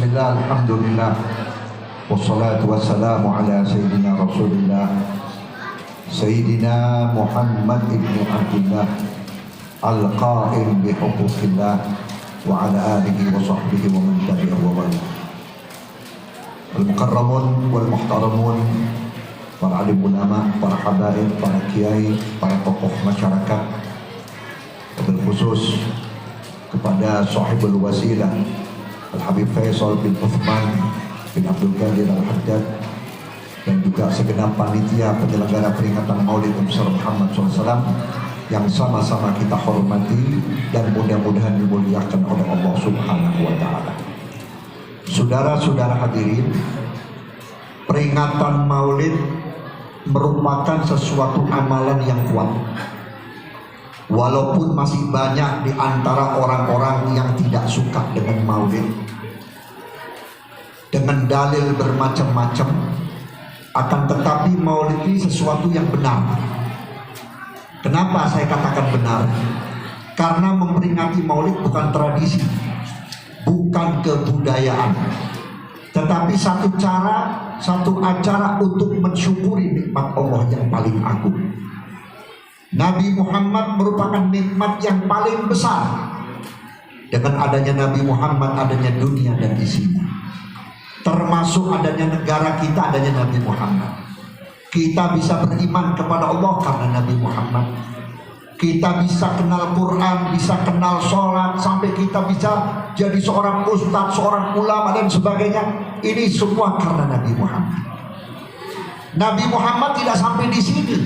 Bismillah, alhamdulillah, wassalatu wassalamu ala sayyidina Rasulillah, Sayyidina Muhammad ibn Abdullah, al-qa'im bi huquqillah, wa ala alihi wa sahbihi wa man tabi'ahu wa wala. Al-mukarramun wal muhtaramun, para alim ulama, para habaib, para kiai, para tokoh masyarakat, wabil khusus kepada sahibul wasilah Al-Habib Faisal bin Uthman bin Abdul Qadir Al-Haddad, dan juga segenap panitia penyelenggara peringatan Maulid Besar Muhammad SAW yang sama-sama kita hormati dan mudah-mudahan dimuliakan oleh Allah Subhanahu wa Ta'ala. Saudara-saudara hadirin, peringatan Maulid merupakan sesuatu amalan yang kuat. Walaupun masih banyak di antara orang-orang yang tidak suka dengan Maulid, dengan dalil bermacam-macam, akan tetapi Maulid ini sesuatu yang benar. Kenapa saya katakan benar? Karena memperingati Maulid bukan tradisi, bukan kebudayaan, tetapi satu acara untuk mensyukuri nikmat Allah yang paling agung. Nabi Muhammad merupakan nikmat yang paling besar. Dengan adanya Nabi Muhammad, adanya dunia dan isinya, termasuk adanya negara kita, adanya Nabi Muhammad. Kita bisa beriman kepada Allah karena Nabi Muhammad. Kita bisa kenal Quran, bisa kenal sholat, sampai kita bisa jadi seorang ustadz, seorang ulama dan sebagainya. Ini semua karena Nabi Muhammad. Nabi Muhammad tidak sampai di sini.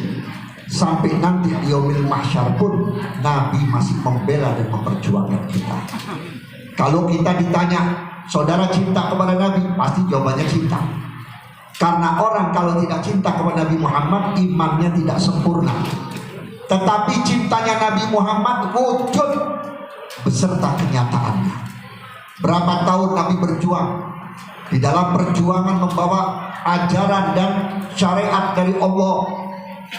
Sampai nanti di yaumil mahsyar pun Nabi masih membela dan memperjuangkan kita. Kalau kita ditanya, saudara cinta kepada Nabi? Pasti jawabannya cinta. Karena orang kalau tidak cinta kepada Nabi Muhammad, imannya tidak sempurna. Tetapi cintanya Nabi Muhammad wujud beserta kenyataannya. Berapa tahun Nabi berjuang? Di dalam perjuangan membawa ajaran dan syariat dari Allah,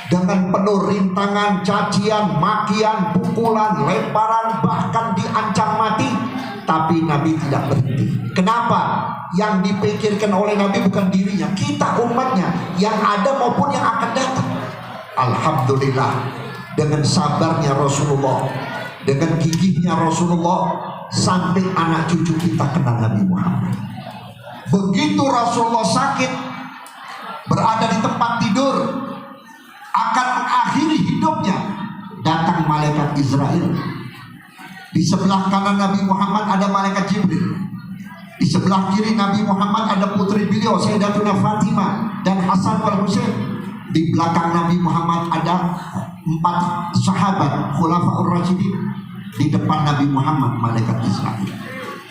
dengan penuh rintangan, cacian, makian, pukulan, lemparan, bahkan diancam mati. Tapi Nabi tidak berhenti. Kenapa? Yang dipikirkan oleh Nabi bukan dirinya, kita umatnya, yang ada maupun yang akan datang. Alhamdulillah, dengan sabarnya Rasulullah, dengan gigihnya Rasulullah, sampai anak cucu kita kenal Nabi Muhammad. Begitu Rasulullah sakit, berada di tempat tidur, akan mengakhiri hidupnya, datang malaikat Israel. Di sebelah kanan Nabi Muhammad ada malaikat Jibril. Di sebelah kiri Nabi Muhammad ada putri beliau Sayyidatuna Fatimah dan Hasan wal Husain. Di belakang Nabi Muhammad ada 4 sahabat Khulafaur Rasyidin. Di depan Nabi Muhammad malaikat Israel.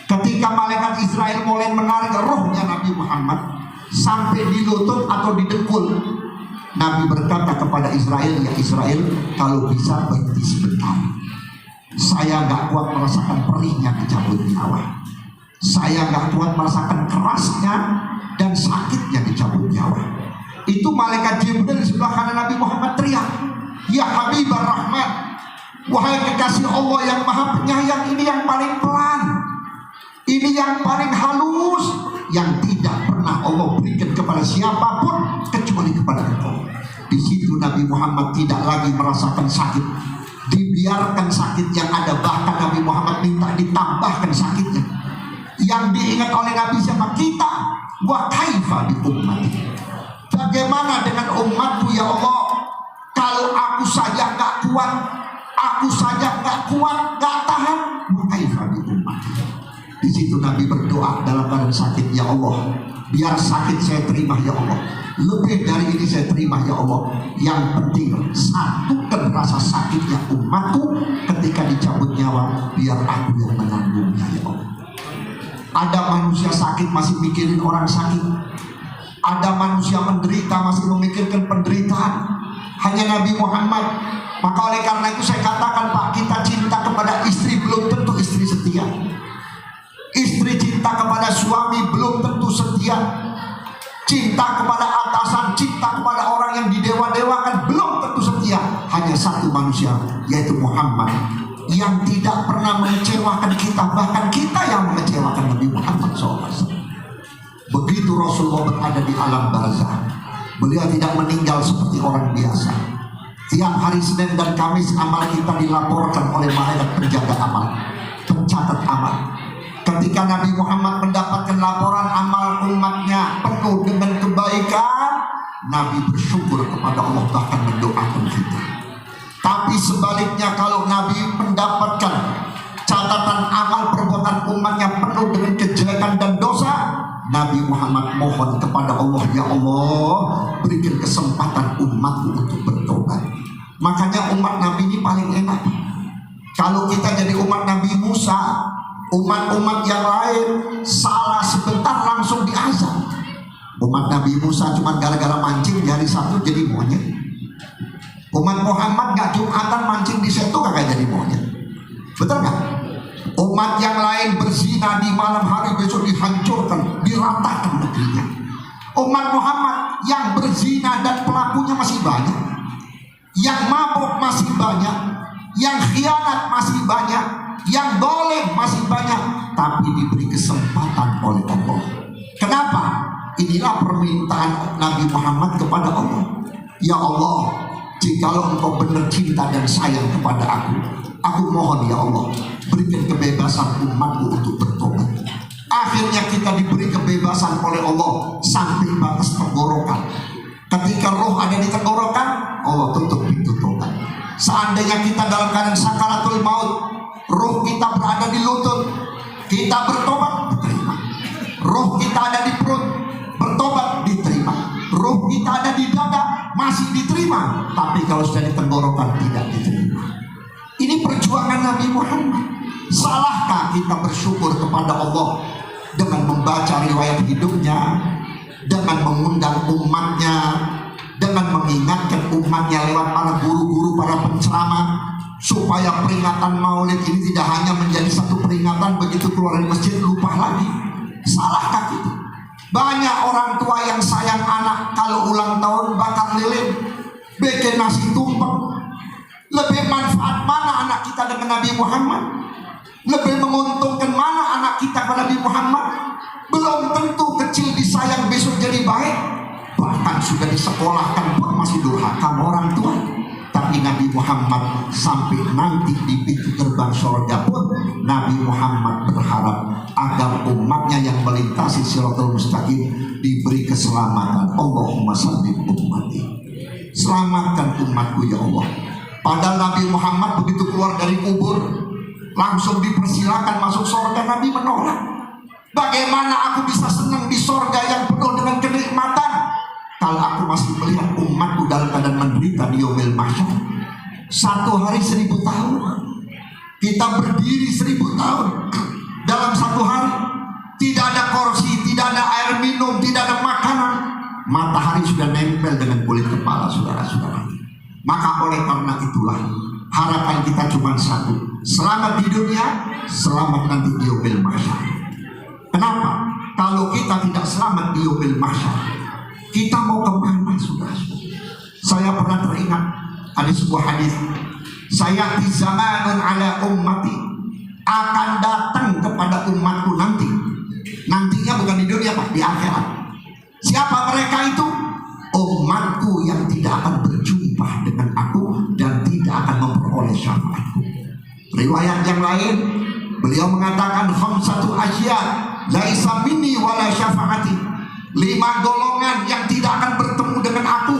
Ketika malaikat Israel mulai menarik rohnya Nabi Muhammad sampai di lutut atau di dengkul, Nabi berkata kepada Israel, ya Israel, kalau bisa berhenti sebentar. Saya gak kuat merasakan perihnya dicabut nyawa. Saya gak kuat merasakan kerasnya dan sakitnya dicabut nyawa. Itu malaikat Jibril di sebelah kanan Nabi Muhammad teriak, ya Habibur Rahman, wahai kekasih Allah yang maha penyayang, ini yang paling pelan, ini yang paling halus, yang tidak pernah Allah berikan kepada siapapun kecuali kepada engkau. Di situ Nabi Muhammad tidak lagi merasakan sakit, dibiarkan sakit yang ada, bahkan Nabi Muhammad minta ditambahkan sakitnya. Yang diingat oleh Nabi siapa? Kita. Wa kaifa bi ummati, bagaimana dengan umatku ya Allah? Kalau aku saja gak kuat, gak tahan, wa kaifa bi ummati. Di situ Nabi berdoa dalam keadaan sakit, ya Allah, biar sakit saya terima ya Allah, lebih dari ini saya terima ya Allah. Yang penting satukan rasa sakitnya umatku ketika dicabut nyawa, biar aku yang menanggungnya ya Allah. Ada manusia sakit masih mikirin orang sakit, ada manusia menderita masih memikirkan penderitaan. Hanya Nabi Muhammad. Maka oleh karena itu saya katakan, Pak, kita cinta kepada istri belum tentu istri setia. Istri cinta kepada suami belum tentu setia. Cinta kepada atasan, cinta kepada orang yang didewa-dewakan belum tentu setia. Hanya satu manusia, yaitu Muhammad, yang tidak pernah mengecewakan kita, bahkan kita yang mengecewakan Nabi Muhammad SAW. ada di alam barzah. Beliau tidak meninggal seperti orang biasa. Tiap hari Senin dan Kamis amal kita dilaporkan oleh malaikat penjaga amal, pencatat amal. Ketika Nabi Muhammad mendapatkan laporan amal umatnya penuh dengan kebaikan, Nabi bersyukur kepada Allah, bahkan mendoakan kita. Tapi sebaliknya, kalau Nabi mendapatkan catatan amal perbuatan umatnya penuh dengan kejelekan dan dosa, Nabi Muhammad mohon kepada Allah, ya Allah, berikan kesempatan umatku untuk bertobat. Makanya umat Nabi ini paling enak. Kalau kita jadi umat Nabi Musa, umat-umat yang lain salah sebentar langsung diazab. Umat Nabi Musa cuma gara-gara mancing di hari Sabtu jadi monyet. Umat Muhammad gak Jumatan mancing di situ kagak jadi monyet. Betul gak? Umat yang lain berzina di malam hari, besok dihancurkan, diratakan negerinya. Umat Muhammad yang berzina dan pelakunya masih banyak, yang mabuk masih banyak, yang khianat masih banyak, yang dolim masih banyak, tapi diberi kesempatan oleh Allah. Kenapa? Inilah permintaan Nabi Muhammad kepada Allah. Ya Allah, jikalau engkau benar cinta dan sayang kepada aku mohon ya Allah, berikan kebebasan umatku untuk bertobat. Akhirnya kita diberi kebebasan oleh Allah sampai batas tenggorokan. Ketika roh ada di tenggorokan, Allah tutup pintu tobat. Seandainya kita dalam keadaan sakaratul maut, roh kita berada di lutut, kita bertobat, diterima. Roh kita ada di perut, bertobat, diterima. Roh kita ada di dada, masih diterima. Tapi kalau sudah di tenggorokan, tidak diterima. Ini perjuangan Nabi Muhammad. Salahkah kita bersyukur kepada Allah dengan membaca riwayat hidupnya, dengan mengundang umatnya, dengan mengingatkan umatnya lewat para guru-guru, para penceramah, supaya peringatan Maulid ini tidak hanya menjadi satu peringatan begitu keluar dari masjid lupa lagi? Salahkah kita? Banyak orang tua yang sayang anak, kalau ulang tahun bakar lilin, bikin nasi tumpeng. Lebih manfaat mana anak kita dengan Nabi Muhammad? Lebih menguntungkan mana anak kita kepada Nabi Muhammad? Belum tentu kecil disayang besok jadi baik. Bahkan sudah disekolahkan pun masih durhaka orang tua. Tapi Nabi Muhammad sampai nanti di pintu gerbang surga pun, Nabi Muhammad berharap agar umatnya yang melintasi Shiratal Mustaqim diberi keselamatan. Allahumma salli ummati, selamatkan umatku ya Allah. Padahal Nabi Muhammad begitu keluar dari kubur langsung dipersilakan masuk surga, Nabi menolak. Bagaimana aku bisa senang di surga yang penuh dengan kenikmatan kalau aku masih melihat umatku dalam keadaan menderita di yaumil mahsyar? 1 hari 1000 tahun, kita berdiri 1000 tahun dalam 1 hari, tidak ada kursi, tidak ada air minum, tidak ada makanan. Matahari sudah nempel dengan kulit kepala saudara-saudara. Maka oleh karena itulah harapan kita cuma satu: selamat di dunia, selamat nanti di yaumil mahsyar. Kenapa? Kalau kita tidak selamat di yaumil mahsyar, kita mau kemana saudara? Saya pernah teringat ada sebuah hadis, sayati zamanun ala ummati, akan datang kepada umatku nanti. Nantinya bukan di dunia Pak, di akhirat. Siapa mereka itu? Umatku yang tidak akan berjumpa dengan aku dan tidak akan memperoleh syafaatku. Riwayat yang lain, beliau mengatakan khamsatu asya laisa minni wala syafaati, 5 golongan yang tidak akan bertemu dengan aku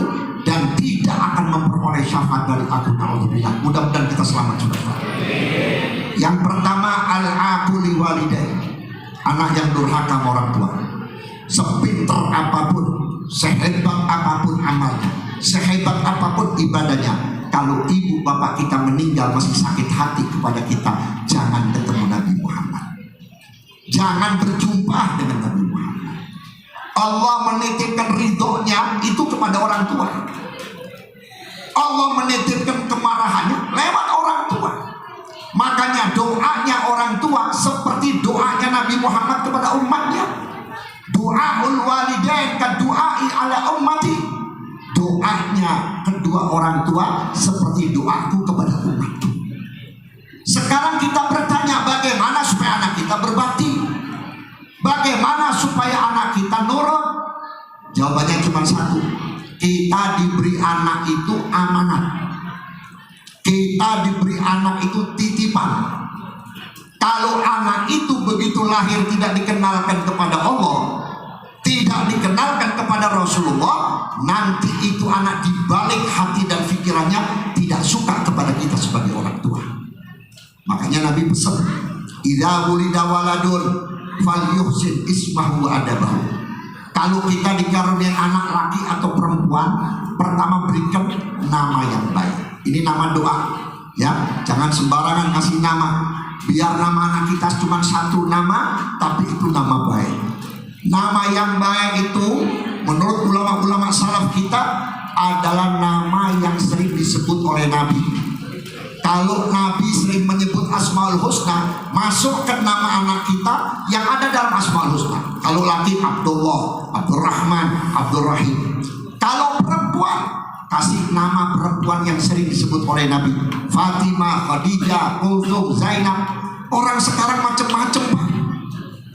dan tidak akan memperoleh syafaat dari aku. Alhamdulillah, mudah-mudahan kita selamat saudara. Yang pertama, al-aquli walidai, anak yang durhaka orang tua. Sepinter apapun, sehebat apapun amalnya, sehebat apapun ibadahnya, kalau ibu bapak kita meninggal masih sakit hati kepada kita, jangan ketemu Nabi Muhammad, jangan berjumpa dengan Nabi Muhammad. Allah menitipkan ridhonya itu kepada orang tua. Allah menitipkan kemarahannya lewat orang tua. Makanya doanya orang tua seperti doanya Nabi Muhammad kepada umatnya. Doaul walidain ka du'ai ala ummati, doanya kedua orang tua seperti doaku kepada umatku. Sekarang kita bertanya, bagaimana supaya anak kita berbakti? Bagaimana supaya anak kita nurut? Jawabannya cuma satu. Kita diberi anak itu amanat. Kita diberi anak itu titipan. Kalau anak itu begitu lahir tidak dikenalkan kepada Allah, tidak dikenalkan kepada Rasulullah, nanti itu anak dibalik hati dan pikirannya tidak suka kepada kita sebagai orang tua. Makanya Nabi pesan, idza wulida waladun falyuhsin ismahu wa adabahu. Kalau kita dikaruniai anak laki atau perempuan, pertama berikan nama yang baik. Ini nama doa, ya. Jangan sembarangan kasih nama. Biar nama anak kita cuma satu nama, tapi itu nama baik. Nama yang baik itu menurut ulama-ulama salaf kita adalah nama yang sering disebut oleh Nabi. Kalau Nabi sering menyebut Asmaul Husna, masukkan nama anak kita yang ada dalam Asmaul Husna. Kalau laki Abdullah, Abdurrahman, Abdurrahim. Kalau perempuan, kasih nama perempuan yang sering disebut oleh Nabi. Fatimah, Khadijah, Kulthum, Zainab. Orang sekarang macam-macam, Pak.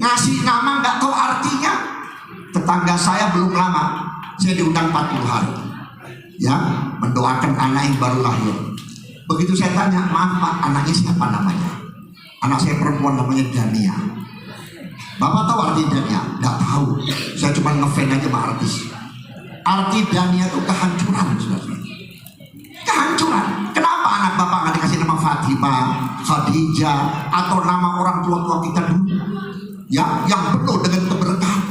Ngasih nama nggak tahu artinya. Tetangga saya belum lama, saya diundang 40 hari, ya, mendoakan anak yang baru lahir. Begitu saya tanya, maaf Pak, anaknya siapa namanya? Anak saya perempuan namanya Dania. Bapak tahu arti Dania? Nggak tahu. Saya cuma ngefans aja sama artis. Arti Dania itu kehancuran, saudara. Kehancuran. Kenapa anak bapak nggak dikasih nama Fatimah, Khadijah, atau nama orang tua-tua kita dulu, ya, yang penuh dengan keberkahan?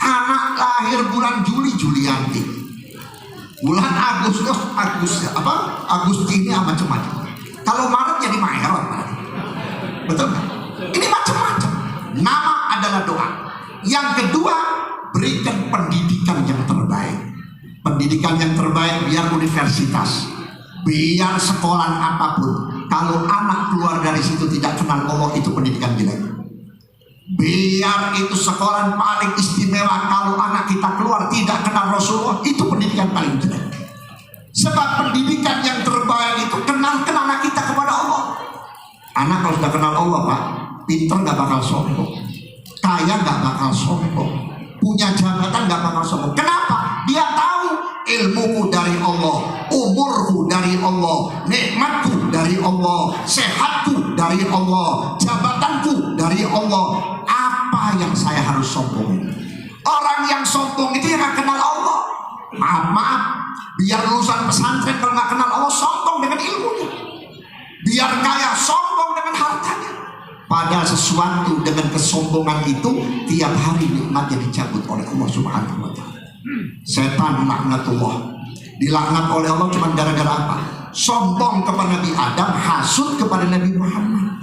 Anak lahir bulan Juli, Julianti. Bulan Agustus, Agustini, macam-macam. Kalau Maret jadi Maerot, betul nggak? Ini macam-macam. Nama adalah doa. Yang kedua, berikan pendidikan yang terbaik. Pendidikan yang terbaik biar universitas, biar sekolah apapun. Kalau anak keluar dari situ tidak kenal Allah, itu pendidikan jelek. Biar itu sekolah paling istimewa, kalau anak kita keluar tidak kenal Rasulullah, itu pendidikan paling jelek. Sebab pendidikan yang terbaik itu kenalkan anak kita kepada Allah. Anak kalau sudah kenal Allah, Pak, pinter gak bakal sombong, kaya gak bakal sombong, punya jabatan gak bakal sombong. Kenapa? Dia tahu ilmuku dari Allah, umurku dari Allah, nikmatku dari Allah, sehatku dari Allah, jabatanku dari Allah. Apa yang saya harus sombong? Orang yang sombong itu yang gak kenal Allah. Maaf, biar lulusan pesantren kalau gak kenal Allah, sombong dengan ilmunya. Biar kaya, sombong dengan hartanya. Pada sesuatu dengan kesombongan itu, tiap hari nikmatnya dicabut oleh Allah Subhanahu wa Ta'ala. Setan laknatullah, dilaknat oleh Allah cuma gara-gara apa? Sombong kepada Nabi Adam, hasud kepada Nabi Muhammad.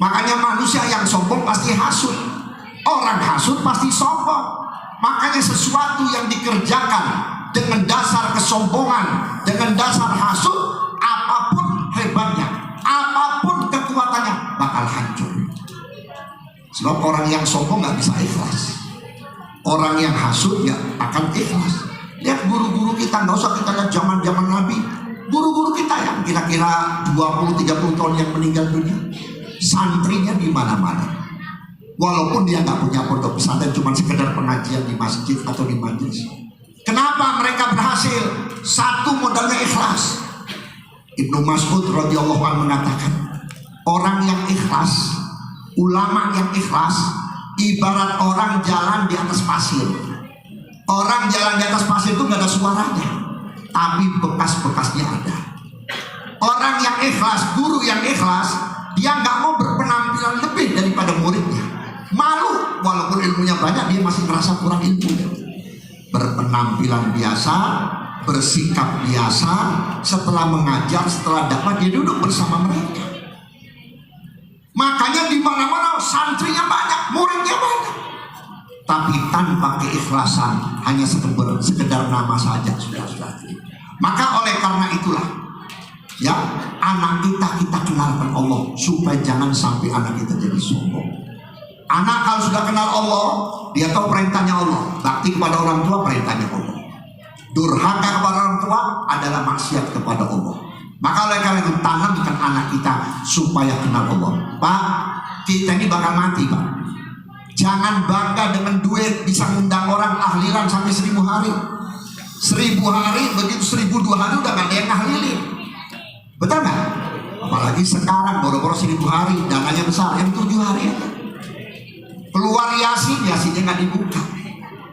Makanya manusia yang sombong pasti hasud. Orang hasud pasti sombong. Makanya sesuatu yang dikerjakan dengan dasar kesombongan, dengan dasar hasud, apapun hebatnya, apapun kekuatannya, bakal hancur. Sebab orang yang sombong gak bisa ikhlas. Orang yang hasud ya akan ikhlas. Lihat guru-guru kita, nggak usah kita lihat zaman-zaman Nabi. Guru-guru kita yang kira-kira 20-30 tahun yang meninggal dunia, santrinya di mana-mana. Walaupun dia nggak punya pondok pesantren, cuma sekedar pengajian di masjid atau di majelis. Kenapa mereka berhasil? Satu, modalnya ikhlas. Ibnu Mas'ud radhiyallahu anhu mengatakan, orang yang ikhlas, ulama yang ikhlas, ibarat orang jalan di atas pasir. Orang jalan di atas pasir itu gak ada suaranya, tapi bekas-bekasnya ada. Orang yang ikhlas, guru yang ikhlas, dia gak mau berpenampilan lebih daripada muridnya. Malu, walaupun ilmunya banyak, dia masih merasa kurang ilmu. Berpenampilan biasa, bersikap biasa, setelah mengajar, setelah dakwah, dia duduk bersama mereka. Makanya di mana-mana santrinya banyak, muridnya banyak, tapi tanpa keikhlasan, hanya sekedar nama saja, sudah. Maka oleh karena itulah, ya, anak kita kenalkan Allah, supaya jangan sampai anak kita jadi sombong. Anak kalau sudah kenal Allah, dia tahu perintahnya Allah, bakti kepada orang tua perintahnya Allah, durhaka kepada orang tua adalah maksiat kepada Allah. Maka oleh karena itu tanamkan anak kita supaya kenal Allah. Pak, kita ini bakal mati, Pak. Jangan bangga dengan duit bisa ngundang orang tahlilan sampai 1000 hari. 1000 hari, begitu 1002 hari udah gak ada yang ngahlilin. Betul gak? Apalagi sekarang boro-boro 1000 hari, dananya besar, yang 7 hari aja. Keluar yasinnya gak dibuka.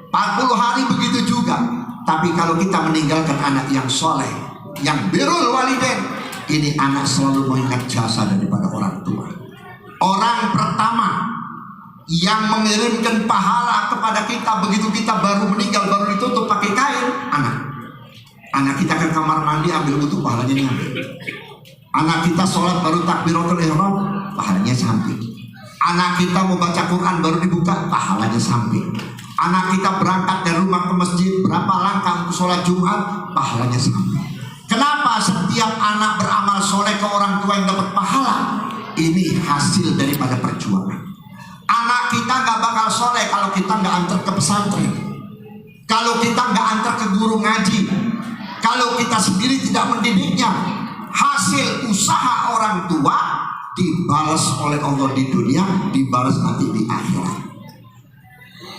40 hari begitu juga. Tapi kalau kita meninggalkan anak yang soleh, yang birrul walidain, ini anak selalu mengingat jasa daripada orang tua. Orang pertama yang mengirimkan pahala kepada kita begitu kita baru meninggal, baru ditutup pakai kain, anak kita ke kamar mandi ambil wudu, pahalanya nyampe. Anak kita sholat baru takbiratul ihram, pahalanya sampai. Anak kita mau baca Quran baru dibuka, pahalanya sampai. Anak kita berangkat dari rumah ke masjid, berapa langkah untuk sholat Jumat, pahalanya sampai. Kenapa setiap anak beramal soleh ke orang tua yang dapat pahala? Ini hasil daripada perjuangan. Anak kita gak bakal soleh kalau kita gak antar ke pesantren, kalau kita gak antar ke guru ngaji, kalau kita sendiri tidak mendidiknya. Hasil usaha orang tua dibalas oleh Allah di dunia, dibalas nanti di akhirat.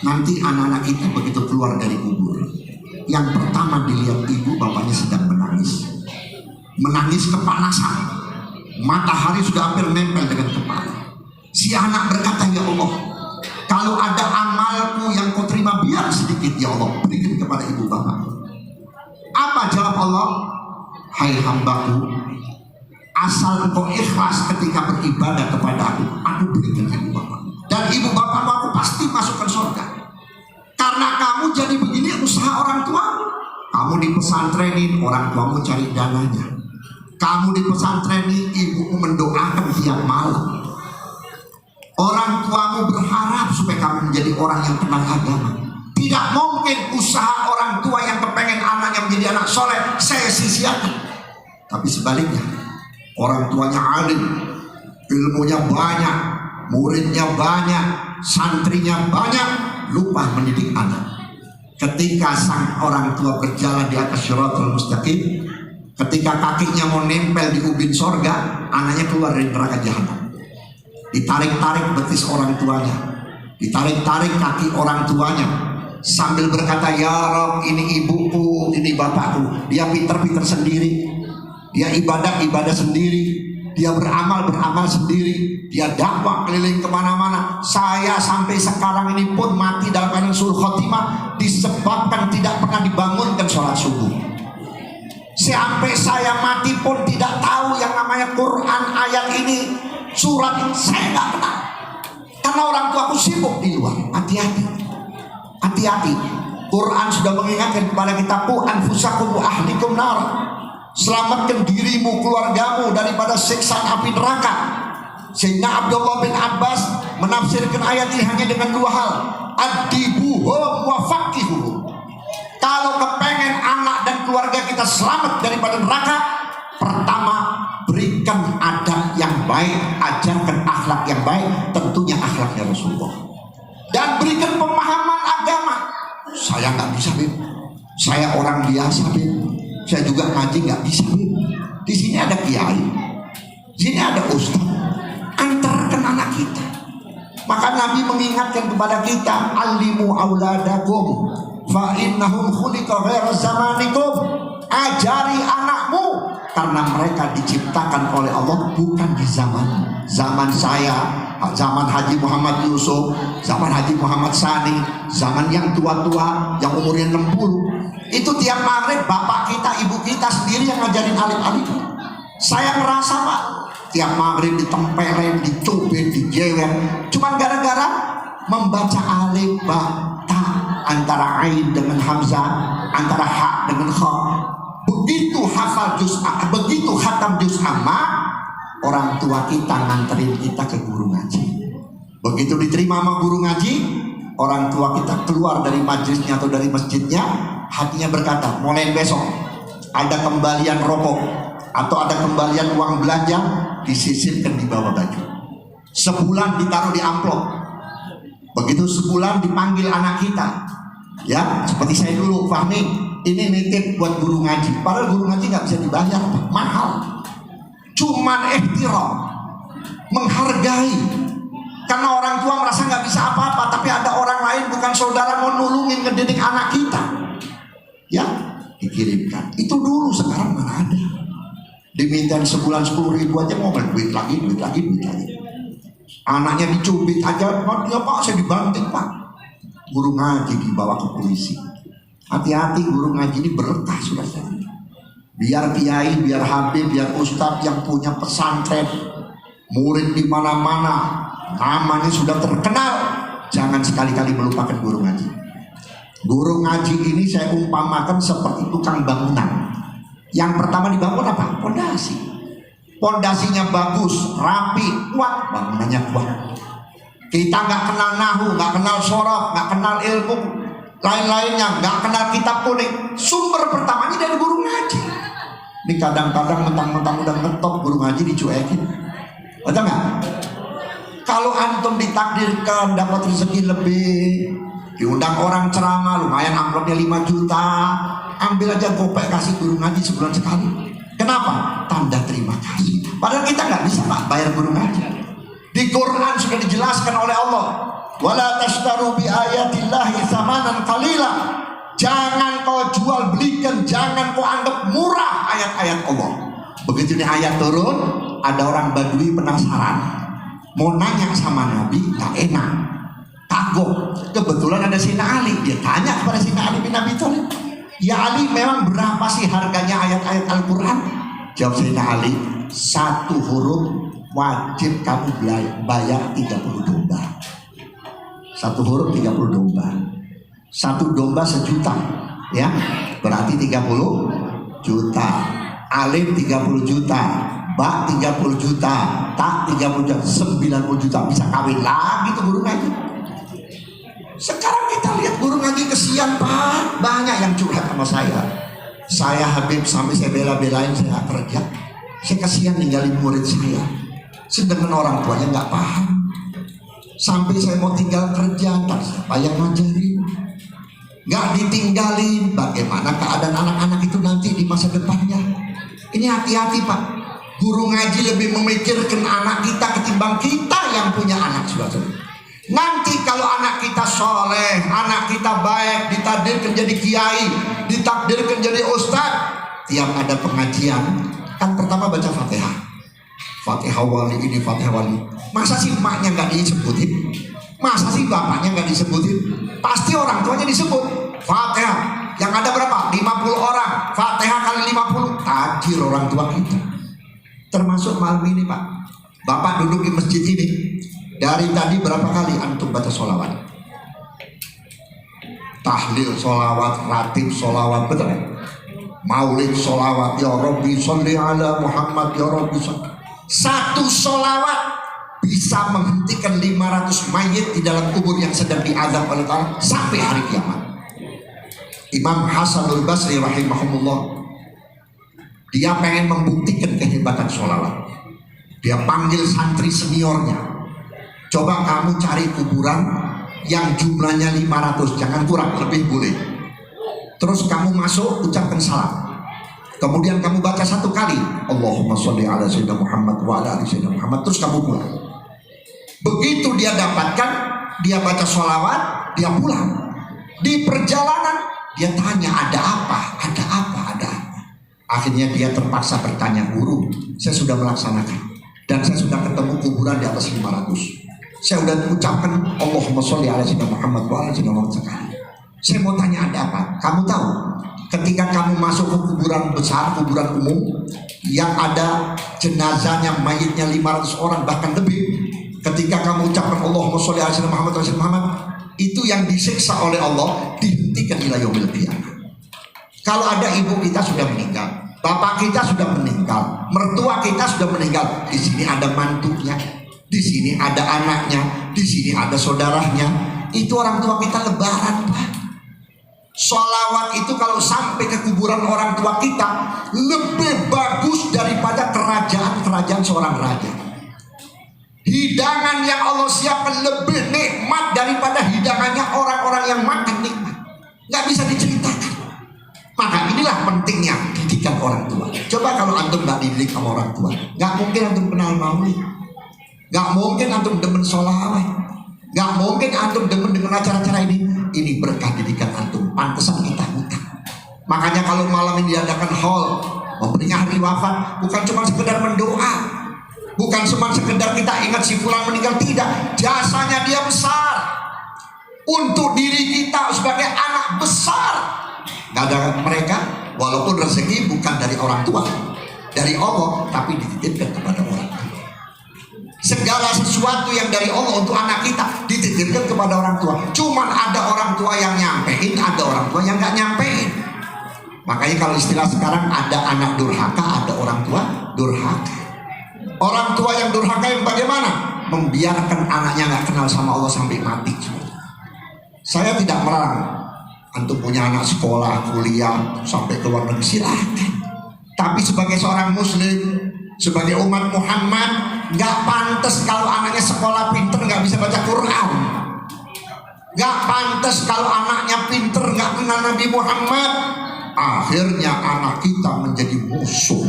Nanti anak-anak kita begitu keluar dari kubur, yang pertama dilihat ibu bapaknya sedang menangis. Menangis kepanasan, matahari sudah hampir nempel dengan kepala. Si anak berkata, ya Allah, kalau ada amalku yang kau terima biar sedikit ya Allah, berikan kepada ibu bapak. Apa jawab Allah? Hai hambaku, asal engkau ikhlas ketika beribadah kepada aku berikan ibu bapak. Dan ibu bapakmu aku pasti masukkan surga. Karena kamu jadi begini usaha orang tua. Kamu di pesantrenin, orang tuamu cari dananya. Kamu di pesantrenin, ibumu mendoakan tiap malam. Orang tuamu berharap supaya kamu menjadi orang yang kenal agama. Tidak mungkin usaha orang tua yang kepengen anaknya menjadi anak soleh saya sia-siakan. Tapi sebaliknya, orang tuanya alim, ilmunya banyak, muridnya banyak, santrinya banyak, lupa mendidik anak. Ketika sang orang tua berjalan di atas syiratul mustaqim, ketika kakinya mau nempel di ubin sorga, anaknya keluar dari neraka jahanam. Ditarik-tarik betis orang tuanya, ditarik-tarik kaki orang tuanya, sambil berkata, ya Rob, ini ibuku, ini bapakku. Dia pinter-pinter sendiri, dia ibadah sendiri, dia beramal sendiri, dia dakwah keliling kemana-mana. Saya sampai sekarang ini pun mati dalam keadaan sul khotimah disebabkan tidak pernah dibangunkan sholat subuh. Sampai saya mati pun tidak tahu yang namanya Quran ayat ini, surat ini saya nggak kenal. Karena orang tua aku sibuk di luar. Hati-hati, hati-hati. Quran sudah mengingatkan kepada kita, qu anfusakum wa ahlikum nar. Selamatkan dirimu, keluargamu daripada siksa api neraka. Sehingga Abdullah bin Abbas menafsirkan ayat ini hanya dengan 2 hal. Adibuhum wa faqihuhum. Kalau kepengen anak dan keluarga kita selamat daripada neraka, pertama berikan adab yang baik, ajarkan akhlak yang baik, tentunya akhlaknya Rasulullah. Dan berikan pemahaman agama. Saya nggak bisa, Bib. Saya orang biasa, Bib. Saya juga ngaji nggak bisa, Bib. Di sini ada kiai, di sini ada ustaz. Antarkan anak kita. Maka Nabi mengingatkan kepada kita, alimu auladakum fa innahum khuliqa ghaira zamanikum. Ajari anakmu karena mereka diciptakan oleh Allah bukan di zaman saya, zaman Haji Muhammad Yusuf, zaman Haji Muhammad Sani, zaman yang tua-tua yang umurnya 60. Itu tiap maghrib bapak kita, ibu kita sendiri yang ngajarin alif-alif. Saya ngerasa, Pak, tiap maghrib ditempelin, dicubit, dijewer, cuman gara-gara membaca alif, ba, ta, antara ain dengan hamzah, antara ha dengan kha. Begitu hafal juz, begitu khatam juz amma, orang tua kita nganterin kita ke guru ngaji. Begitu diterima sama guru ngaji, orang tua kita keluar dari majelisnya atau dari masjidnya, hatinya berkata, mulai besok ada kembalian rokok atau ada kembalian uang belanja, disisipkan di bawah baju. Sebulan ditaruh di amplop. Begitu sebulan dipanggil anak kita, ya seperti saya dulu, Fahmi, ini nitip buat guru ngaji. Padahal guru ngaji nggak bisa dibayar, mahal. Cuman ihtiram, menghargai. Karena orang tua merasa nggak bisa apa-apa, tapi ngedidik anak kita, ya dikirimkan. Itu dulu, sekarang mana ada. Diminta sebulan 10.000 aja mau duit lagi. Anaknya dicubit aja, ya Pak saya dibanting Pak. Guru ngaji dibawa ke polisi. Hati-hati, guru ngaji ini berkah sudah. Biar kiai, biar habib, biar ustadz yang punya pesantren, murid di mana-mana, namanya sudah terkenal, jangan sekali-kali melupakan guru ngaji. Guru ngaji ini saya umpamakan seperti tukang bangunan. Yang pertama dibangun apa? Pondasi. Pondasinya bagus, rapi, kuat, bangunannya kuat. Kita nggak kenal nahu, nggak kenal sorok, nggak kenal ilmu lain-lainnya, nggak kenal kitab kuning. Sumber pertamanya dari guru ngaji. Ini kadang-kadang mentang-mentang udah ngetop, guru ngaji dicuekin. Betul nggak? Kalau antum ditakdirkan dapat rezeki lebih, diundang orang ceramah, lumayan amplopnya 5 juta, ambil aja gopek kasih guru ngaji sebulan sekali. Kenapa? Tanda terima kasih. Padahal kita nggak bisa Pak bayar guru ngaji. Di Quran sudah dijelaskan oleh Allah, wala tashtaru bi ayatillahi tsamanan qalila. Jangan kau jual belikan, jangan kau anggap murah ayat-ayat Allah. Begitu ini ayat turun, ada orang Badui penasaran, mau nanya sama Nabi, tak enak, takut. Kebetulan ada Sina Ali, dia tanya kepada Sina Ali bin Abi Thalib, ya Ali, memang berapa sih harganya ayat-ayat Al-Quran? Jawab Sina Ali, 1 huruf wajib kamu bayar 30 domba. 1 huruf 30 domba. 1 domba 1 juta, ya, berarti 30 juta. Alif 30 juta, ba 30 juta, tak 30 juta, 90 juta, bisa kawin lagi tuh guru ngaji. Sekarang kita lihat guru ngaji kesian Pak, banyak yang curhat sama saya. Saya Habib sampai saya bela-belain saya kerja. Saya kesian ninggalin murid saya, sedangkan orang tuanya nggak paham. Sampai saya mau tinggal kerja, tak siapa yang ngajarin, nggak ditinggalin. Bagaimana keadaan anak-anak itu nanti di masa depannya? Ini hati-hati Pak. Guru ngaji lebih memikirkan anak kita ketimbang kita yang punya anak, saudara. Nanti kalau anak kita soleh, anak kita baik, ditakdirkan jadi kiai, ditakdirkan jadi ustadz, tiap ada pengajian kan pertama baca Fatihah. Fatihah wali ini, Fatihah wali. Masa sih emaknya nggak disebutin? Masa sih bapaknya nggak disebutin? Pasti orang tuanya disebut. Fatihah yang ada berapa? 50 orang. Fatihah kali 50, tajir orang tua kita. Termasuk malam ini Pak, Bapak duduk di masjid ini, dari tadi berapa kali antum baca sholawat? Tahlil sholawat, ratib sholawat, betul ya? Maulid sholawat, ya Rabbi sholli ala Muhammad, ya Rabbi sholli. 1 sholawat bisa menghentikan 500 mayit di dalam kubur yang sedang diazab oleh Allah sampai hari kiamat. Imam Hasanul Basri rahimahumullah, dia pengen membuktikan kehebatan sholawat. Dia panggil santri seniornya, coba kamu cari kuburan yang jumlahnya 500, jangan kurang, lebih boleh. Terus kamu masuk, ucapkan salam. Kemudian kamu baca 1 kali, Allahumma sholli ala sayyidina Muhammad wa ala ali sayyidina Muhammad. Terus kamu pulang. Begitu dia dapatkan, dia baca sholawat, dia pulang. Di perjalanan dia tanya, ada apa? Ada apa? Ada apa? Akhirnya dia terpaksa bertanya, guru, saya sudah melaksanakan dan saya sudah ketemu kuburan di atas 500. Saya sudah ucapkan Allahumma sholli ala sayyidina Muhammad wa ala sayyidina Muhammad sekali. Saya mau tanya, ada apa? Kamu tahu, ketika kamu masuk ke kuburan besar, kuburan umum yang ada jenazahnya, mayitnya 500 orang bahkan lebih, ketika kamu ucapkan Allahumma sholli ala sayyidina Muhammad wa ala sayyidina Muhammad, itu yang disiksa oleh Allah dihentikan ila yaumil qiyamah. Kalau ada ibu kita sudah meninggal, bapak kita sudah meninggal, mertua kita sudah meninggal, di sini ada mantunya, di sini ada anaknya, di sini ada saudaranya, itu orang tua kita lebaran Pak. Sholawat itu kalau sampai ke kuburan orang tua kita lebih bagus daripada kerajaan seorang raja. Hidangan yang Allah siapkan lebih nikmat daripada hidangannya orang-orang yang makan nikmat. Nggak bisa diceritakan. Maka inilah pentingnya didikan orang tua. Coba kalau antum nggak dididik sama orang tua, nggak mungkin antum kenal maulid, nggak mungkin antum demen sholawat, nggak mungkin antum demen dengan acara-acara ini. Ini berkah didikan antum. Makanya kalau malam ini diadakan haul memperingati hari wafat, bukan cuma sekedar mendoa, bukan cuma sekedar kita ingat si fulan meninggal, tidak. Jasanya dia besar untuk diri kita sebagai anak besar. Gak ada mereka, walaupun rezeki bukan dari orang tua, dari Allah, tapi dititipkan kepada orang tua. Segala sesuatu yang dari Allah untuk anak kita dititipkan kepada orang tua. Cuman ada orang tua yang nyampein, ada orang tua yang gak nyampein. Makanya kalau istilah sekarang ada anak durhaka, ada orang tua durhaka. Orang tua yang durhaka yang bagaimana? Membiarkan anaknya gak kenal sama Allah sampai mati. Saya tidak melarang antum punya anak sekolah, kuliah, sampai ke luar negeri, silahkan. Tapi sebagai seorang muslim, sebagai umat Muhammad, gak pantas kalau anaknya sekolah pinter gak bisa baca Quran. Gak pantas kalau anaknya pinter gak kenal Nabi Muhammad. Akhirnya anak kita menjadi musuh,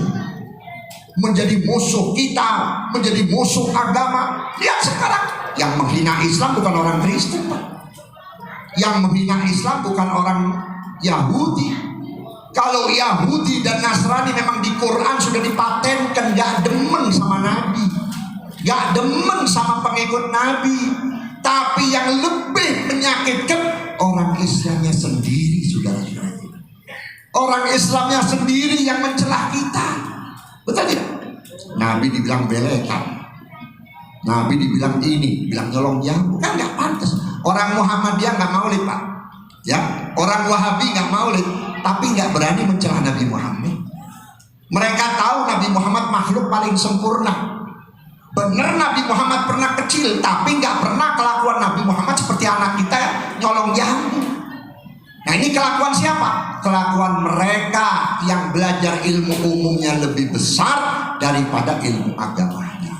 menjadi musuh kita, menjadi musuh agama. Lihat sekarang, yang menghina Islam bukan orang Kristen, Pak. Yang menghina Islam bukan orang Yahudi. Kalau Yahudi dan Nasrani memang di Quran sudah dipatenkan gak demen sama Nabi, gak demen sama pengikut Nabi. Tapi yang lebih menyakitkan, orang Islamnya sendiri, saudara-saudara. Orang Islamnya sendiri yang mencelah kita. Betul tidak? Nabi dibilang belekan, Nabi dibilang ini, bilang nyolong jamu, kan gak pantas. Orang Muhammadiyah gak maulid, Pak. Ya, orang Wahabi gak maulid, tapi gak berani mencela Nabi Muhammad. Mereka tahu Nabi Muhammad makhluk paling sempurna. Benar Nabi Muhammad pernah kecil, tapi gak pernah kelakuan Nabi Muhammad seperti anak kita nyolong jamu. Nah, ini kelakuan siapa? Kelakuan mereka yang belajar ilmu umumnya lebih besar daripada ilmu agamanya.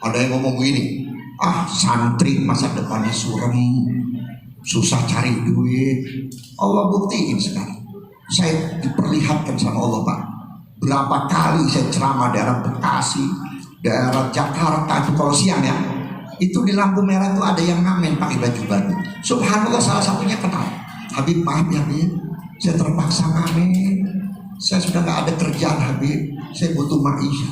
Ada yang ngomong begini, santri masa depannya suram, susah cari duit. Allah buktiin sekarang. Saya diperlihatkan sama Allah, Pak. Berapa kali saya ceramah daerah Bekasi, daerah Jakarta, itu kalau siang ya, itu di lampu merah itu ada yang ngamen pakai baju baru. Subhanallah, salah satunya kenal. Habib, maaf ya Habib, saya terpaksa ngamen. Saya sudah gak ada kerjaan Habib, saya butuh maisha.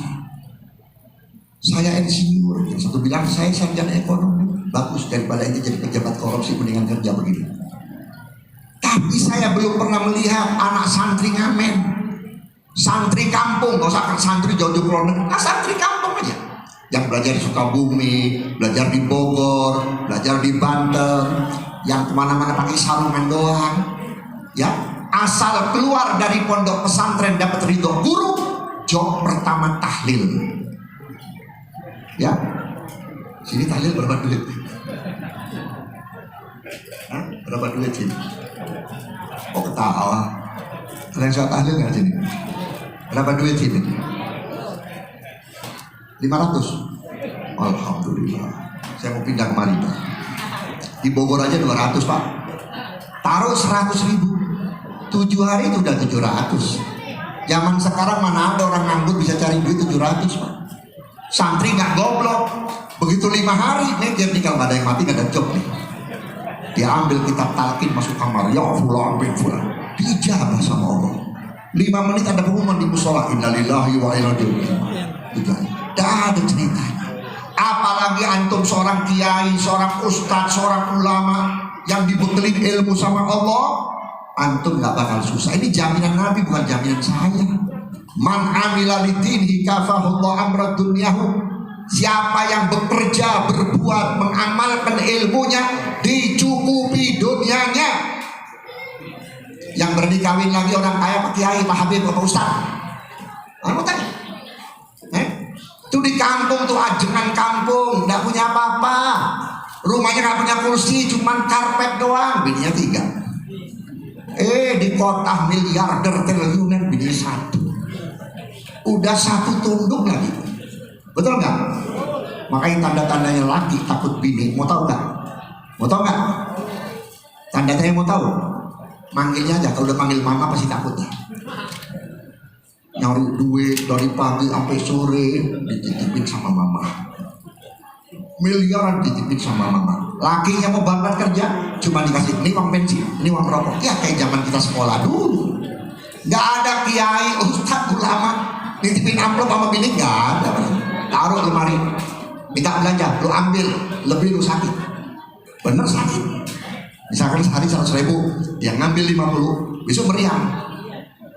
Saya insinyur, yang satu bilang saya sarjana ekonomi, bagus daripada ini jadi pejabat korupsi, mendingan kerja begini. Tapi saya belum pernah melihat anak santri ngamen. Santri kampung, gak usah santri jauh-jauh keluar negeri, santri kampung aja. Yang belajar di Sukabumi, belajar di Bogor, belajar di Banten, yang kemana-mana pakai sarungan doang. Ya, asal keluar dari pondok pesantren dapat ridho guru, job pertama tahlil. Ya, sini tahlil berapa duit? Berapa duit sini? Oh, ketawa. Kalian suka tahlil nggak sini? Berapa duit sini? 500. Alhamdulillah. Saya mau pindah kemari, Pak. Di Bogor aja 200, Pak. Taruh 100.000. 7 hari itu udah 700. Zaman sekarang mana ada orang nganggur bisa cari duit 700, Pak. Santri nggak goblok, begitu 5 hari nih dia tinggal, nggak ada yang mati, nggak ada job nih. Dia ambil kitab talqin masuk kamar, ya fulan bin fulan, dijabah sama Allah. 5 menit ada pengumuman di musola, innalillahi wa inna ilaihi raji'un. Dah ada ceritanya. Apalagi antum seorang kiai, seorang ustadz, seorang ulama yang dibekali ilmu sama Allah, antum nggak bakal susah. Ini jaminan Nabi, bukan jaminan saya. Man amila lidinhi kafahullah amra dunyahu. Siapa yang bekerja, berbuat, mengamalkan ilmunya, dicukupi dunianya. Yang berani kawin lagi orang kaya, Pak Kiai, Pak Habib, Pak Ustaz. Kamu tanya, itu di kampung tuh, ajengan kampung, nggak punya apa-apa, rumahnya nggak punya kursi, cuman karpet doang, bininya 3. Di kota miliarder triliunan, bininya 1. Udah 1 tunduk lagi, betul nggak? Makanya tanda-tandanya laki takut bini, mau tahu nggak? Mau tahu nggak? Tanda-tandanya mau tahu? Manggilnya aja, kalau udah panggil mama pasti takut ya. Nyari duit dari pagi sampai sore dititipin sama mama. Miliaran dititipin sama mama. Lakinya mau berangkat kerja, cuma dikasih ini uang bensin, ini uang rokok. Ya kayak zaman kita sekolah dulu. Nggak ada kiai, ustadz, ulama nitipin amplop sama bini, nggak ada. Taruh lemari, minta belanja, lu ambil, lebih lu sakit. Bener sakit. Misalkan sehari 100.000, yang ngambil 50, besok meriang.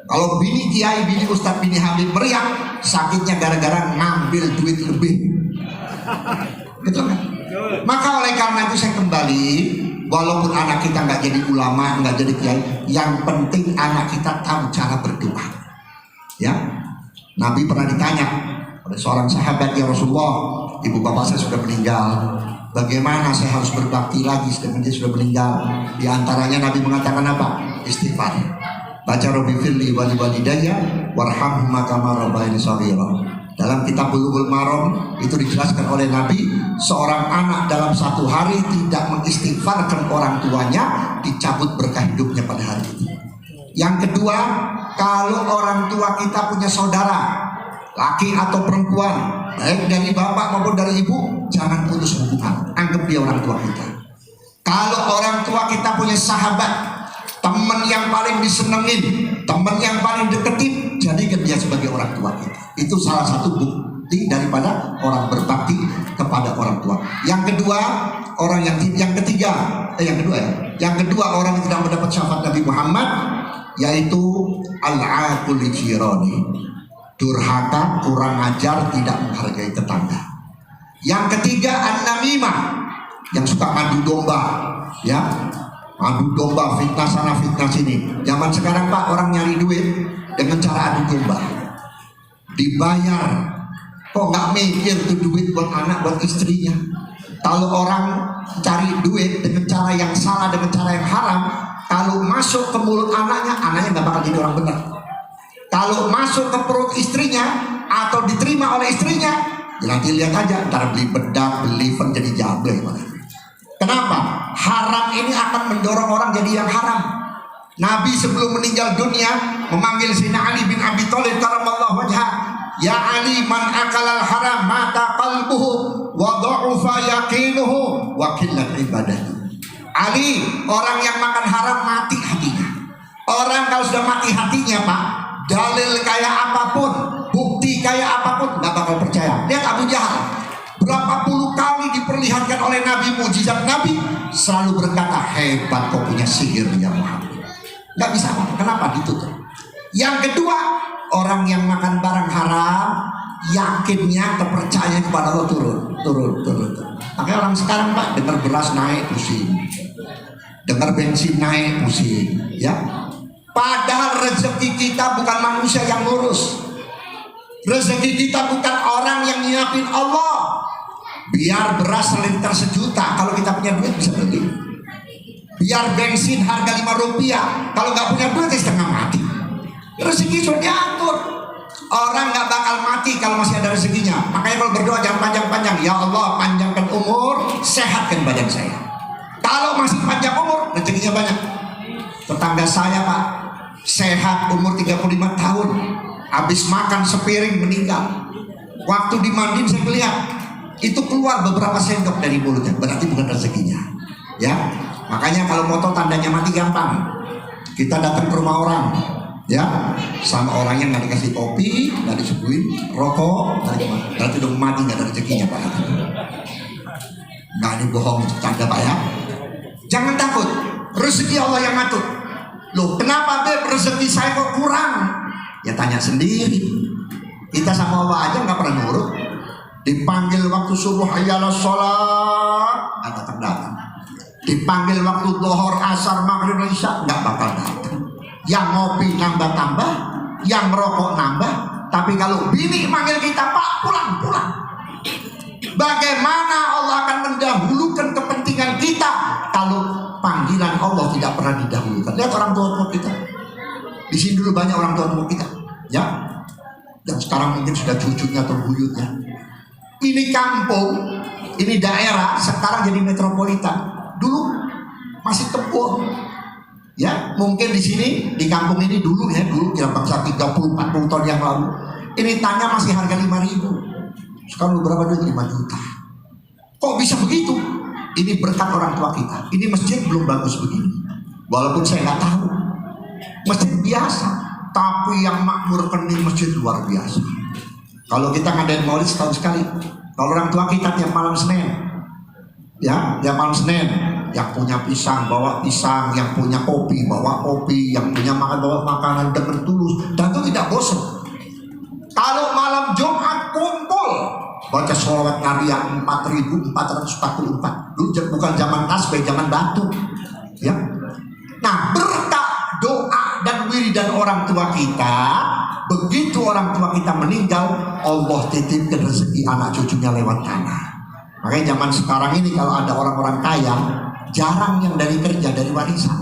Kalau bini kiai, bini ustadz, bini habib meriang, sakitnya gara-gara ngambil duit lebih. Betul kan? Maka oleh karena itu saya kembali, walaupun anak kita nggak jadi ulama, nggak jadi kiai, yang penting anak kita tahu cara berdoa. Ya, Nabi pernah ditanya oleh seorang sahabat, ya Rasulullah, ibu bapak saya sudah meninggal, bagaimana saya harus berbakti lagi sedangkan dia sudah meninggal? Di antaranya Nabi mengatakan apa? Istighfar. Baca Rabbi firli wali walidayya warhamhuma kama rabbayani shaghira. Dalam kitab Bulughul Maram itu dijelaskan oleh Nabi, seorang anak dalam satu hari tidak mengistighfarkan orang tuanya, dicabut berkah hidupnya pada hari itu. Yang kedua, kalau orang tua kita punya saudara, laki atau perempuan, baik dari bapak maupun dari ibu, jangan putus hubungan, anggap dia orang tua kita. Kalau orang tua kita punya sahabat, teman yang paling disenengin, teman yang paling deketin, jadikan dia sebagai orang tua kita. Itu salah satu bukti daripada orang berbakti kepada orang tua. Yang kedua, yang kedua orang yang tidak mendapat syafaat Nabi Muhammad, yaitu al-aqul jirani, durhaka, kurang ajar, tidak menghargai tetangga. Yang ketiga, an-namimah, yang suka ngadu domba, ya. Adu domba, fitnah sana fitnah sini. Zaman sekarang Pak, orang nyari duit dengan cara adu domba, dibayar. Kok nggak mikir tuh duit buat anak, buat istrinya? Kalau orang cari duit dengan cara yang salah, dengan cara yang haram, kalau masuk ke mulut anaknya nggak bakal jadi orang benar. Kalau masuk ke perut istrinya atau diterima oleh istrinya, ya nanti lihat aja, ntar beli bedak, beli liver, jadi jabel. Kenapa? Haram ini akan mendorong orang jadi yang haram. Nabi sebelum meninggal dunia memanggil Sayyidina Ali bin Abi Thalib karamallahu wajhah, ya Ali, man akalal haram mata qalbuhu wa dha'ufa yaqinuhu wa qillat ibadatuh. Ali, orang yang makan haram mati hatinya. Orang kalau sudah mati hatinya Pak, dalil kayak apapun, bukti kayak apapun, nggak bakal percaya. Lihat Abu Jahal, berapa puluh kali diperlihatkan oleh Nabi mujizat Nabi, selalu berkata, hebat kau punya sihir ya Muhammad. Nggak bisa, kenapa? Ditutup. Yang kedua, orang yang makan barang haram, yakinnya, kepercayaan kepada Allah turun. Makanya orang sekarang Pak, dengar beras naik pusing, dengar bensin naik pusing, ya. Padahal rezeki kita bukan manusia yang lurus. Rezeki kita bukan orang yang nyiapin Allah. Biar beras seliter sejuta, kalau kita punya duit bisa beli. Biar bensin harga 5 rupiah, kalau nggak punya duit setengah mati. Rezeki sudah diatur. Orang nggak bakal mati kalau masih ada rezekinya. Makanya kalau berdoa jangan panjang-panjang. Ya Allah, panjangkan umur, sehatkan badan saya. Kalau masih panjang umur, rezekinya banyak. Tetangga saya Pak, sehat umur 35 tahun, habis makan sepiring meninggal. Waktu dimandiin saya melihat itu keluar beberapa sendok dari mulutnya, berarti bukan rezekinya, ya. Makanya kalau motor tandanya mati gampang, kita datang ke rumah orang, ya, sama orangnya nggak dikasih kopi, nggak disuguhin rokok, berarti udah mati, nggak ada rezekinya Pak. Nggak ada bohong, tanda Pak ya. Jangan takut, rezeki Allah yang ngatur. Loh, kenapa Beb rezeki saya kok kurang? Ya tanya sendiri. Kita sama Allah aja nggak pernah nurut. Dipanggil waktu subuh hayalah sholat, nggak datang. Dipanggil waktu zuhur, asar, maghrib, isya, nggak bakal datang. Yang ngopi nambah-tambah, yang merokok nambah. Tapi kalau bini manggil kita, Pak, pulang. Bagaimana Allah akan mendahulukan kepentingan kita kalau panggilan Allah tidak pernah didahulukan? Lihat orang tua kita. Di sini dulu banyak orang tua kita, ya. Dan sekarang mungkin sudah cucunya atau buyutnya. Ini kampung, ini daerah, sekarang jadi metropolitan. Dulu masih kebun, ya. Mungkin di sini, di kampung ini dulu kira bangsa 30-40 tahun yang lalu, ini tanya masih harga 5.000. Sekarang berapa duit? 5 juta. Kok bisa begitu? Ini berkat orang tua kita. Ini masjid belum bagus begini. Walaupun saya nggak tahu, masjid biasa. tapi yang makmur kening masjid luar biasa. Kalau kita ngadain maulid setahun sekali, kalau orang tua kita tiap malam Senin, ya tiap malam Senin, yang punya pisang bawa pisang, yang punya kopi bawa kopi, yang punya makan bawa makanan dengan tulus, dan itu tidak bosan. Kalau malam Jumat kumpul baca sholawat Nabiya 4444. Dulu bukan zaman tasbih, zaman batu, ya. Nah, berkat doa dan wiridan orang tua kita, begitu orang tua kita meninggal, Allah titipkan rezeki anak cucunya lewat tanah. Makanya zaman sekarang ini kalau ada orang-orang kaya, jarang yang dari kerja, dari warisan.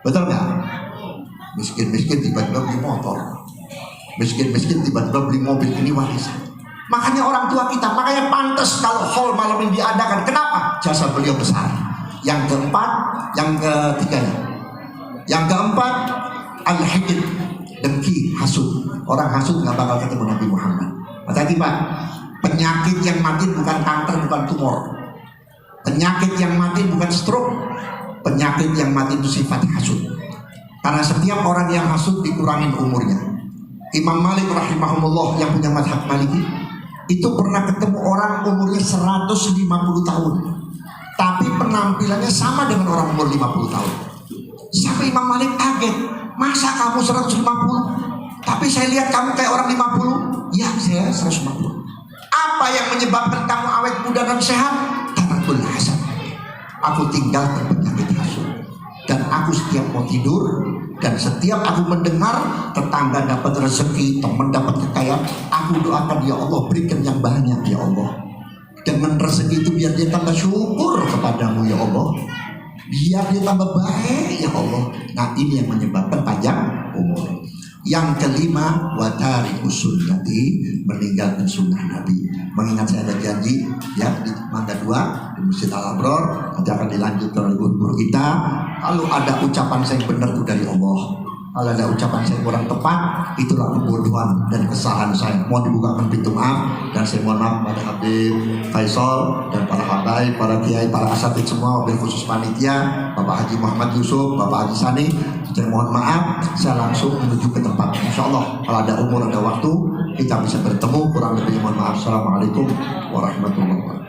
Betul nggak? Miskin-miskin tiba-tiba beli motor, miskin-miskin tiba-tiba beli mobil, ini warisan. Makanya orang tua kita, makanya pantas kalau haul malam ini diadakan. Kenapa? Jasa beliau besar. Yang keempat, yang ketiga, yang keempat, al-hikid, dengki, hasud. Orang hasud nggak bakal ketemu Nabi Muhammad. Hati-hati Pak, penyakit yang mati bukan kanker, bukan tumor. Penyakit yang mati bukan stroke. Penyakit yang mati itu sifat hasud. Karena setiap orang yang hasud dikurangin umurnya. Imam Malik rahimahumullah yang punya mazhab Maliki itu pernah ketemu orang umurnya 150 tahun, tapi penampilannya sama dengan orang umur 50 tahun. Sampai Imam Malik kaget, masa kamu 150? Tapi saya lihat kamu kayak orang 50. Ya, saya 150. Apa yang menyebabkan kamu awet muda dan sehat? Tanatul hasad. Aku tinggalkan penyakit hasud. Dan aku setiap mau tidur, dan setiap aku mendengar tetangga dapat rezeki, teman dapat kekayaan, aku doakan, ya Allah berikan yang banyak ya Allah. Dengan rezeki itu biar dia tambah syukur kepadamu ya Allah, biar dia tambah baik ya Allah. Nah, ini yang menyebabkan panjang umur. Yang kelima, watariku sunnati, meninggalkan sunnah Nabi. Mengingat saya ada janji ya di Mangga 2 di Masjid Al-Abror, nanti akan dilanjutkan oleh guru kita. Kalau ada ucapan saya benar itu dari Allah, kalau ada ucapan saya kurang tepat, itulah kebodohan dan kesalahan saya. Mohon dibukakan pintu maaf, dan saya mohon maaf pada Habib Faisal dan para habaib, para kiai, para asatidz semua, wabil khusus panitia, Bapak Haji Muhammad Yusuf, Bapak Haji Sani. Saya mohon maaf, saya langsung menuju ke tempat. Insya Allah kalau ada umur, ada waktu, kita bisa bertemu. Kurang lebih mohon maaf. Assalamualaikum warahmatullahi wabarakatuh.